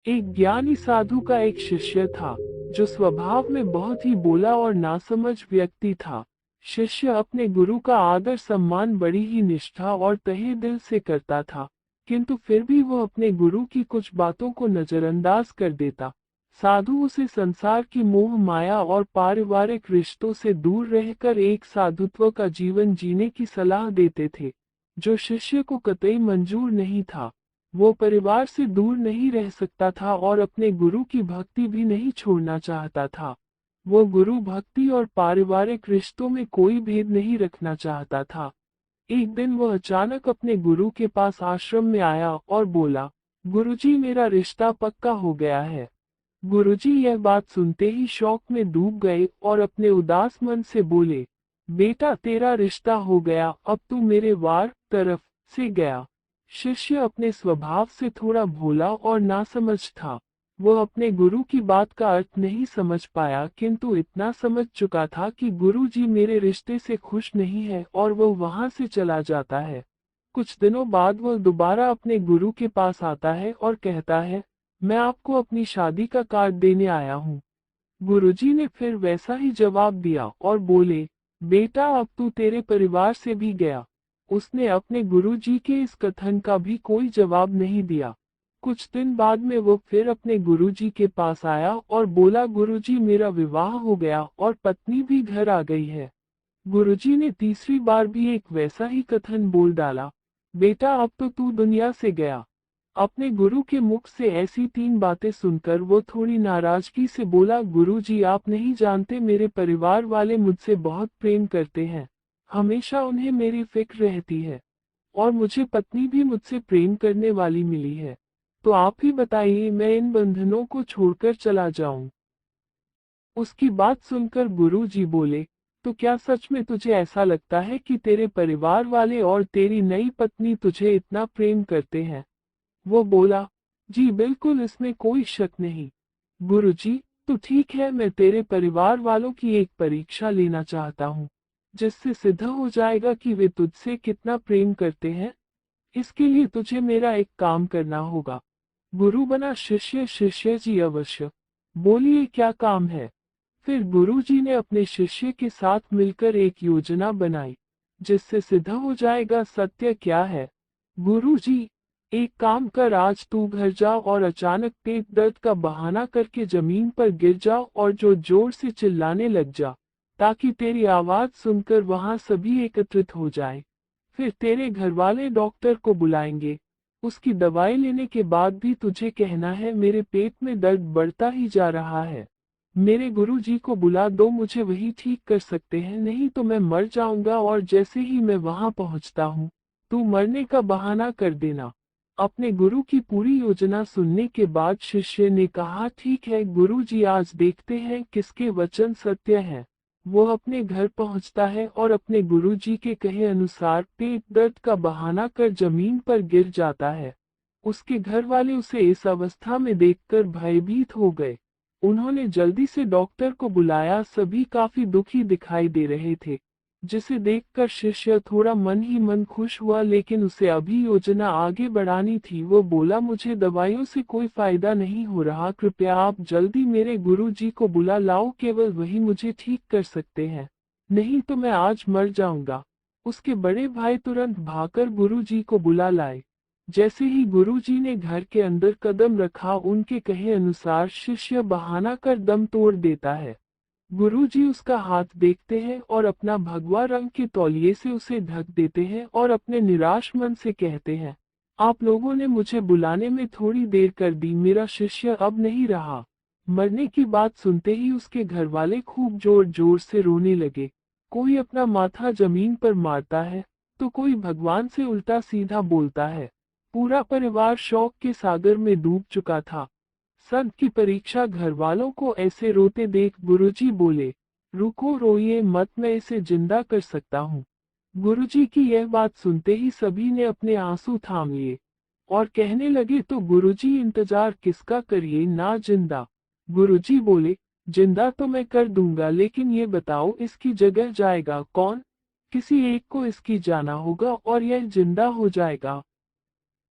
एक ज्ञानी साधु का एक शिष्य था, जो स्वभाव में बहुत ही भोला और नासमझ व्यक्ति था। शिष्य अपने गुरु का आदर सम्मान बड़ी ही निष्ठा और तहे दिल से करता था, किंतु फिर भी वह अपने गुरु की कुछ बातों को नजरअंदाज कर देता। साधु उसे संसार की मोह माया और पारिवारिक रिश्तों से दूर रहकर एक साधुत्व का जीवन जीने की सलाह देते थे, जो शिष्य को कतई मंजूर नहीं था। वो परिवार से दूर नहीं रह सकता था और अपने गुरु की भक्ति भी नहीं छोड़ना चाहता था। वो गुरु भक्ति और पारिवारिक रिश्तों में कोई भेद नहीं रखना चाहता था। एक दिन वह अचानक अपने गुरु के पास आश्रम में आया और बोला, गुरुजी मेरा रिश्ता पक्का हो गया है। गुरुजी यह बात सुनते ही शौक में डूब गए और अपने उदास मन से बोले, बेटा तेरा रिश्ता हो गया, अब तू मेरे वार तरफ से गया। शिष्य अपने स्वभाव से थोड़ा भोला और नासमझ था। वह अपने गुरु की बात का अर्थ नहीं समझ पाया, किंतु इतना समझ चुका था कि गुरु जी मेरे रिश्ते से खुश नहीं है और वह वहां से चला जाता है। कुछ दिनों बाद वह दोबारा अपने गुरु के पास आता है और कहता है, मैं आपको अपनी शादी का कार्ड देने आया हूँ। गुरुजी ने फिर वैसा ही जवाब दिया और बोले, बेटा अब तू तेरे परिवार से भी गया। उसने अपने गुरुजी के इस कथन का भी कोई जवाब नहीं दिया। कुछ दिन बाद में वो फिर अपने गुरुजी के पास आया और बोला, गुरुजी मेरा विवाह हो गया और पत्नी भी घर आ गई है। गुरुजी ने तीसरी बार भी एक वैसा ही कथन बोल डाला, बेटा अब तो तू दुनिया से गया। अपने गुरु के मुख से ऐसी तीन बातें सुनकर वो थोड़ी नाराजगी से बोला, गुरुजी आप नहीं जानते मेरे परिवार वाले मुझसे बहुत प्रेम करते हैं। हमेशा उन्हें मेरी फिक्र रहती है और मुझे पत्नी भी मुझसे प्रेम करने वाली मिली है। तो आप ही बताइए मैं इन बंधनों को छोड़कर चला जाऊं। उसकी बात सुनकर गुरुजी बोले, तो क्या सच में तुझे ऐसा लगता है कि तेरे परिवार वाले और तेरी नई पत्नी तुझे इतना प्रेम करते हैं? वो बोला, जी बिल्कुल इसमें कोई शक नहीं। गुरुजी, तो ठीक है मैं तेरे परिवार वालों की एक परीक्षा लेना चाहता हूँ, जिससे सिद्ध हो जाएगा कि वे तुझसे कितना प्रेम करते हैं। इसके लिए तुझे मेरा एक काम करना होगा। गुरु बना शिष्य, शिष्य जी अवश्य। बोलिए क्या काम है? फिर गुरुजी ने अपने शिष्य के साथ मिलकर एक योजना बनाई, जिससे सिद्ध हो जाएगा सत्य क्या है। गुरुजी, एक काम कर, आज तू घर जाओ और अचानक पेट दर्द का बहाना करके जमीन पर गिर जाओ और जो जोर से चिल्लाने लग जा, ताकि तेरी आवाज सुनकर वहां सभी एकत्रित हो जाए। फिर तेरे घरवाले डॉक्टर को बुलाएंगे। उसकी दवाई लेने के बाद भी तुझे कहना है, मेरे पेट में दर्द बढ़ता ही जा रहा है। मेरे गुरुजी को बुला दो, मुझे वही ठीक कर सकते हैं, नहीं तो मैं मर जाऊंगा। और जैसे ही मैं वहां पहुंचता हूँ, तू मरने का बहाना कर देना। अपने गुरु की पूरी योजना सुनने के बाद शिष्य ने कहा, ठीक है गुरुजी, आज देखते हैं किसके वचन सत्य हैं। वो अपने घर पहुंचता है और अपने गुरुजी के कहे अनुसार पेट दर्द का बहाना कर जमीन पर गिर जाता है। उसके घर वाले उसे इस अवस्था में देखकर भयभीत हो गए। उन्होंने जल्दी से डॉक्टर को बुलाया। सभी काफी दुखी दिखाई दे रहे थे, जिसे देखकर शिष्य थोड़ा मन ही मन खुश हुआ, लेकिन उसे अभी योजना आगे बढ़ानी थी। वो बोला, मुझे दवाइयों से कोई फायदा नहीं हो रहा, कृपया आप जल्दी मेरे गुरुजी को बुला लाओ, केवल वही मुझे ठीक कर सकते हैं, नहीं तो मैं आज मर जाऊंगा। उसके बड़े भाई तुरंत भागकर गुरुजी को बुला लाए। जैसे ही गुरुजी ने घर के अंदर कदम रखा, उनके कहे अनुसार शिष्य बहाना कर दम तोड़ देता है। गुरुजी उसका हाथ देखते हैं और अपना भगवा रंग के तौलिए से उसे ढक देते हैं और अपने निराश मन से कहते हैं, आप लोगों ने मुझे बुलाने में थोड़ी देर कर दी, मेरा शिष्य अब नहीं रहा। मरने की बात सुनते ही उसके घरवाले खूब जोर जोर से रोने लगे। कोई अपना माथा जमीन पर मारता है, तो कोई भगवान से उल्टा सीधा बोलता है। पूरा परिवार शोक के सागर में डूब चुका था। संत की परीक्षा घर वालों को ऐसे रोते देख गुरुजी बोले, रुको रोइए मत, मैं इसे जिंदा कर सकता हूँ। गुरुजी की यह बात सुनते ही सभी ने अपने आंसू थाम लिए और कहने लगे, तो गुरुजी इंतजार किसका, करिए ना जिंदा। गुरुजी बोले, जिंदा तो मैं कर दूंगा, लेकिन ये बताओ इसकी जगह जाएगा कौन? किसी एक को इसकी जाना होगा और यह जिंदा हो जाएगा।